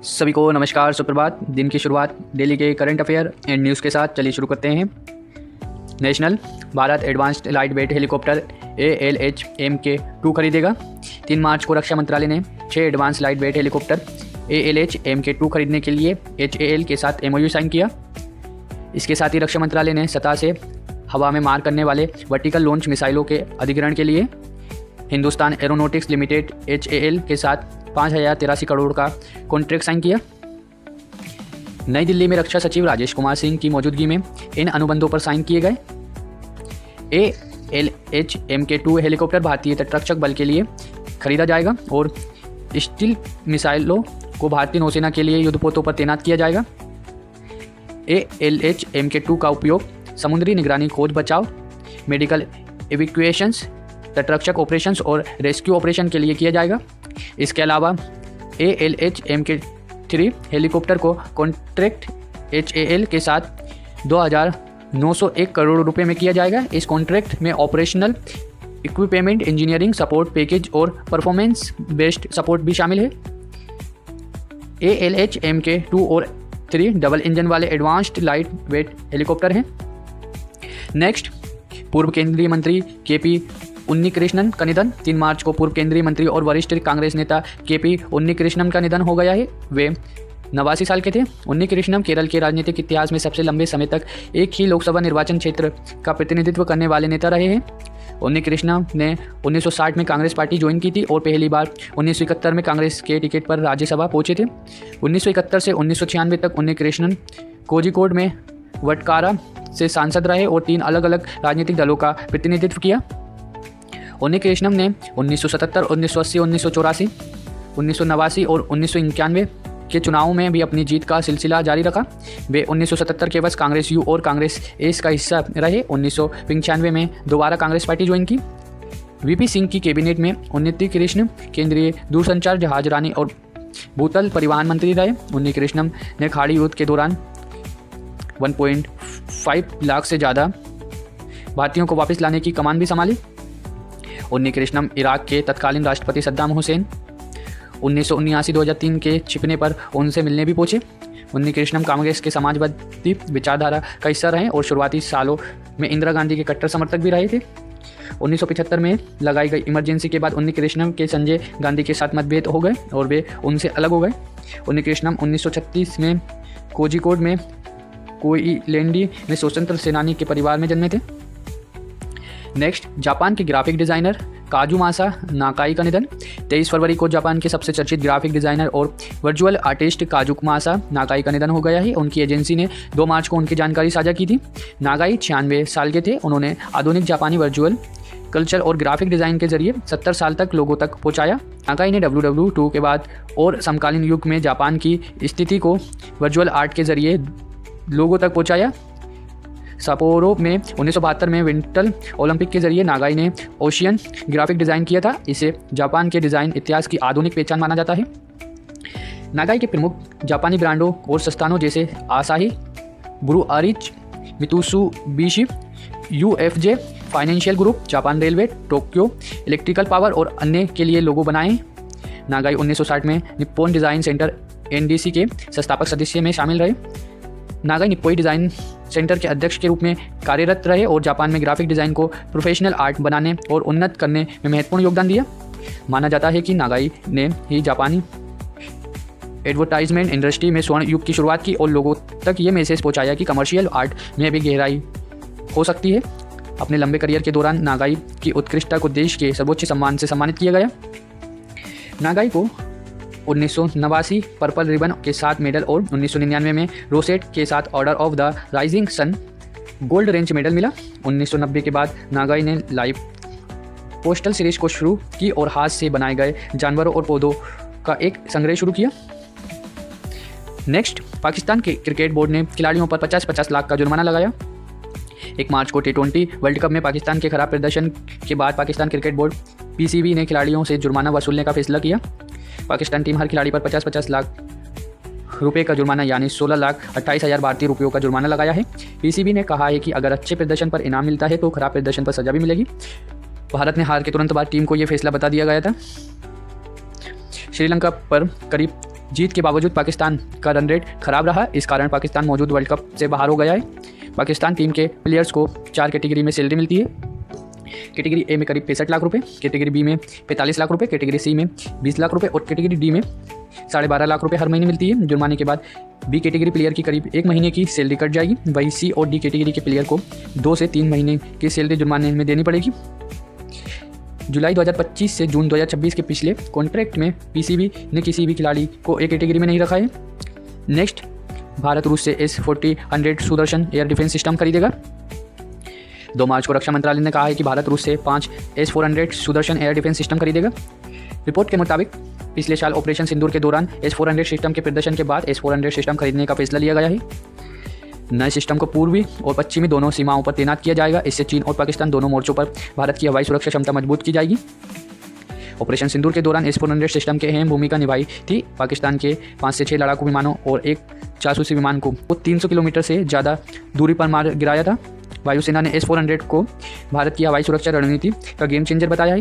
सभी को नमस्कार, सुप्रभात। दिन की शुरुआत दिल्ली के करंट अफेयर एंड न्यूज़ के साथ चलिए शुरू करते हैं। National Bharat advanced light weight helicopter ALH MK2 खरीदेगा। 3 मार्च को रक्षा मंत्रालय ने 6 advance light weight helicopter ALH MK2 खरीदने के लिए HAL के साथ MOU साइन किया। इसके साथ ही रक्षा मंत्रालय ने सतह से हवा में मार करने वाले वर्टिकल लॉन्च मिसाइलों के अधिग्रहण के लिए हिंदुस्तान एरोनॉटिक्स लिमिटेड HAL के साथ 5,083 करोड़ का कॉन्ट्रैक्ट साइन किया। नई दिल्ली में रक्षा सचिव राजेश कुमार सिंह की मौजूदगी में इन अनुबंधों पर साइन किए गए। ALH MK2 हेलीकॉप्टर भारतीय तटरक्षक बल के लिए खरीदा जाएगा और स्टील मिसाइलों को भारतीय नौसेना के लिए युद्धपोतों पर तैनात किया जाएगा। ALH MK2 का उपयोग समुद्री निगरानी, खोज बचाव, मेडिकल एविक्यूएशंस, तटरक्षक ऑपरेशंस और रेस्क्यू ऑपरेशन के लिए किया जाएगा। इसके अलावा ALH MK3 हेलीकॉप्टर को कॉन्ट्रैक्ट HAL के साथ 2,901 करोड़ रुपए में किया जाएगा। इस कॉन्ट्रैक्ट में operational equipment, engineering support package और परफॉर्मेंस बेस्ड सपोर्ट भी शामिल है। ALH MK2 और 3 डबल इंजन वाले एडवांस्ड लाइट वेट हेलीकॉप्टर हैं। नेक्स्ट, पूर्व केंद्रीय मंत्री KP उन्नीकृष्णन का निधन। 3 मार्च को पूर्व केंद्रीय मंत्री और वरिष्ठ कांग्रेस नेता KP उन्नीकृष्णन का निधन हो गया है। वे 89 साल के थे। उन्नीकृष्णन केरल के राजनीतिक इतिहास में सबसे लंबे समय तक एक ही लोकसभा निर्वाचन क्षेत्र का प्रतिनिधित्व करने वाले नेता रहे हैं। उन्नीकृष्णन ने 1960 में कांग्रेस पार्टी ज्वाइन की थी और पहली बार 1971 में कांग्रेस के टिकट पर राज्यसभा पहुंचे थे। 1971 से 1996 तक उन्नीकृष्णन कोझिकोड में वटकारा से सांसद रहे और 3 अलग अलग राजनीतिक दलों का प्रतिनिधित्व किया। उन्नीकृष्णन ने 1977, 1980, 1984, 1989 और 1991 के चुनावों में भी अपनी जीत का सिलसिला जारी रखा। वे 1977 के वर्ष कांग्रेस यू और कांग्रेस एस का हिस्सा रहे। 1995 में दोबारा कांग्रेस पार्टी ज्वाइन की। VP सिंह की कैबिनेट में उन्नीकृष्णन केंद्रीय दूरसंचार, जहाजरानी और भूतल परिवहन मंत्री रहे। उन्नीकृष्णन ने खाड़ी युद्ध के दौरान 1.5 लाख से ज़्यादा भारतीयों को वापस लाने की कमान भी संभाली। उन्नीकृष्णन इराक के तत्कालीन राष्ट्रपति सद्दाम हुसैन 1979-2003 के छिपने पर उनसे मिलने भी पहुंचे। उन्नीकृष्णन कांग्रेस के समाजवादी विचारधारा का हिस्सा रहे और शुरुआती सालों में इंदिरा गांधी के कट्टर समर्थक भी रहे थे। 1975 में लगाई गई इमरजेंसी के बाद उन्नीकृष्णन के संजय गांधी के साथ मतभेद हो गए और वे उनसे अलग हो गए। उन्नीकृष्णन 1936 में कोझिकोड में कोईलैंडी में स्वतंत्र सेनानी के परिवार में जन्मे थे। नेक्स्ट, जापान के ग्राफिक डिज़ाइनर काजुमासा नाकाई का निधन। 23 फरवरी को जापान के सबसे चर्चित ग्राफिक डिज़ाइनर और वर्चुअल आर्टिस्ट काजुमासा नाकाई का निधन हो गया है। उनकी एजेंसी ने 2 मार्च को उनकी जानकारी साझा की थी। नाकाई 96 साल के थे। उन्होंने आधुनिक जापानी वर्चुअल कल्चर और ग्राफिक डिज़ाइन के जरिए 70 साल तक लोगों तक पहुंचाया। नाकाई ने WW2 के बाद और समकालीन युग में जापान की स्थिति को वर्चुअल आर्ट के जरिए लोगों तक पहुंचाया। सापोरो में 1972 में विंटर ओलंपिक के जरिए नागाई ने ओशियन ग्राफिक डिज़ाइन किया था। इसे जापान के डिज़ाइन इतिहास की आधुनिक पहचान माना जाता है। नागाई के प्रमुख जापानी ब्रांडों और संस्थानों जैसे Asahi, breweries, Mitsubishi, UFJ financial group, Japan railway, Tokyo electrical power और अन्य के लिए लोगो बनाए। नागाई 1960 में निप्पॉन डिज़ाइन सेंटर NDC के संस्थापक सदस्य में शामिल रहे। नागाई निप्पोई डिज़ाइन सेंटर के अध्यक्ष के रूप में कार्यरत रहे और जापान में ग्राफिक डिज़ाइन को प्रोफेशनल आर्ट बनाने और उन्नत करने में महत्वपूर्ण योगदान दिया। माना जाता है कि नागाई ने ही जापानी एडवर्टाइजमेंट इंडस्ट्री में स्वर्ण युग की शुरुआत की और लोगों तक ये मैसेज पहुंचाया कि कमर्शियल आर्ट में भी गहराई हो सकती है। अपने लंबे करियर के दौरान नागाई की उत्कृष्टता को देश के सर्वोच्च सम्मान से सम्मानित किया गया। नागाई को 1989 पर्पल रिबन के साथ मेडल और 1999 में रोसेट के साथ Order of the Rising Sun gold range medal मिला। 1990 के बाद नागाई ने लाइव पोस्टल सीरीज को शुरू की और हाथ से बनाए गए जानवरों और पौधों का एक संग्रह शुरू किया। नेक्स्ट, पाकिस्तान के क्रिकेट बोर्ड ने खिलाड़ियों पर 50-50 लाख का जुर्माना लगाया। 1 मार्च को T20 वर्ल्ड कप में पाकिस्तान के खराब प्रदर्शन के बाद पाकिस्तान क्रिकेट बोर्ड PCB ने खिलाड़ियों से जुर्माना वसूलने का फैसला किया। पाकिस्तान टीम हर खिलाड़ी पर 50-50 लाख रुपए का जुर्माना यानी 16,28,000 भारतीय रुपयों का जुर्माना लगाया है। PCB ने कहा है कि अगर अच्छे प्रदर्शन पर इनाम मिलता है तो खराब प्रदर्शन पर सजा भी मिलेगी। भारत ने हार के तुरंत बाद टीम को यह फैसला बता दिया गया था। श्रीलंका पर करीब जीत के बावजूद पाकिस्तान का रन रेट खराब रहा, इस कारण पाकिस्तान मौजूद वर्ल्ड कप से बाहर हो गया है। पाकिस्तान टीम के प्लेयर्स को 4 कैटेगरी में सैलरी मिलती है। कैटेगरी ए में करीब 65 लाख रुपए, कैटेगरी बी में 45 लाख रुपए, कैटेगरी सी में 20 लाख रुपए और कैटेगरी डी में 12.5 लाख रुपए हर महीने मिलती है। जुर्माने के बाद बी कैटेगरी प्लेयर की करीब 1 महीने की सैलरी कट जाएगी। वहीं सी और डी कैटेगरी के प्लेयर को 2 से 3 महीने की सैलरी जुर्माने में देनी पड़ेगी। जुलाई 2025 से जून 2026 के पिछले कॉन्ट्रैक्ट में पीसीबी ने किसी भी खिलाड़ी को एक कैटेगरी में नहीं रखा है। नेक्स्ट, भारत रूस से S-400 Sudarshan air defence system खरीदेगा। 2 मार्च को रक्षा मंत्रालय ने कहा है कि भारत रूस से 5 S-400 Sudarshan air defence system खरीदेगा। रिपोर्ट के मुताबिक पिछले साल ऑपरेशन सिंदूर के दौरान S-400 सिस्टम के प्रदर्शन के बाद S-400 सिस्टम खरीदने का फैसला लिया गया है। नए सिस्टम को पूर्वी और पश्चिमी दोनों सीमाओं पर तैनात किया जाएगा। इससे चीन और पाकिस्तान दोनों मोर्चों पर भारत की हवाई सुरक्षा क्षमता मजबूत की जाएगी। ऑपरेशन सिंदूर के दौरान S-400 सिस्टम के अहम भूमिका निभाई थी। पाकिस्तान के 5 से 6 लड़ाकू विमानों और एक जासूसी विमान को 300 किलोमीटर से ज़्यादा दूरी पर मार गिराया था। वायुसेना ने S-400 को भारत की हवाई सुरक्षा रणनीति का गेम चेंजर बताया है।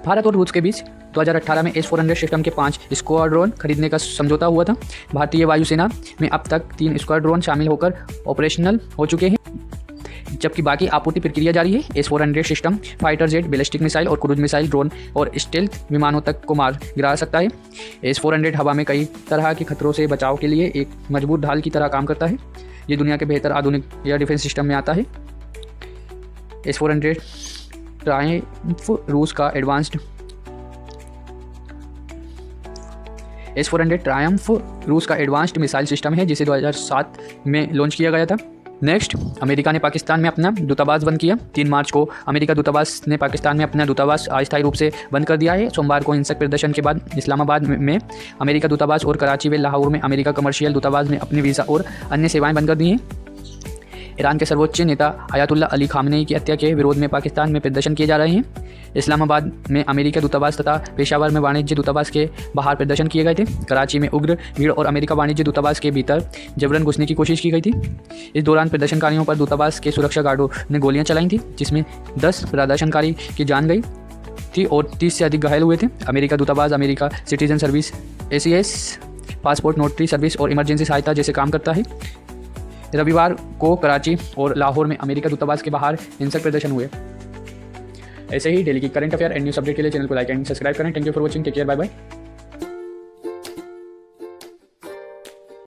भारत और रूस के बीच 2018 में S-400 सिस्टम के 5 स्क्वाड्रॉन खरीदने का समझौता हुआ था। भारतीय वायुसेना में अब तक 3 स्क्वाड्रॉन शामिल होकर ऑपरेशनल हो चुके हैं, जबकि बाकी आपूर्ति प्रक्रिया जारी है। S-400 system fighter jet, ballistic missile और क्रूज मिसाइल, ड्रोन और स्टेल्थ विमानों तक को मार गिरा सकता है। S-400 हवा में कई तरह के खतरों से बचाव के लिए एक मजबूत ढाल की तरह काम करता है। ये दुनिया के बेहतर आधुनिक एयर डिफेंस सिस्टम में आता है। S-400 ट्रायम्फ रूस का एडवांस्ड मिसाइल सिस्टम है, जिसे 2007 में लॉन्च किया गया था। नेक्स्ट, अमेरिका ने पाकिस्तान में अपना दूतावास बंद किया। 3 मार्च को अमेरिका दूतावास ने पाकिस्तान में अपना दूतावास अस्थायी रूप से बंद कर दिया है। सोमवार को हिंसक प्रदर्शन के बाद इस्लामाबाद में अमेरिका दूतावास और कराची व लाहौर में अमेरिका कमर्शियल दूतावास ने अपने वीज़ा और अन्य सेवाएं बंद कर दी हैं। ईरान के सर्वोच्च नेता अयातुल्ला अली खामनेई की हत्या के विरोध में पाकिस्तान में प्रदर्शन किए जा रहे हैं। इस्लामाबाद में अमेरिका दूतावास तथा पेशावर में वाणिज्य दूतावास के बाहर प्रदर्शन किए गए थे। कराची में उग्र भीड़ और अमेरिका वाणिज्य दूतावास के भीतर जबरन घुसने की कोशिश की गई थी। इस दौरान प्रदर्शनकारियों पर दूतावास के सुरक्षा गार्डों ने गोलियां चलाई थी, जिसमें 10 प्रदर्शनकारी की जान गई थी और 30 से अधिक घायल हुए थे। अमेरिका दूतावास America citizen service, ACS, passport notary service और इमरजेंसी सहायता जैसे काम करता है। रविवार को कराची और लाहौर में अमेरिका दूतावास के बाहर हिंसक प्रदर्शन हुए। ऐसे ही डेली की current affair and news update के लिए चैनल को लाइक एंड सब्सक्राइब करें। Thank you for watching, take care, bye bye.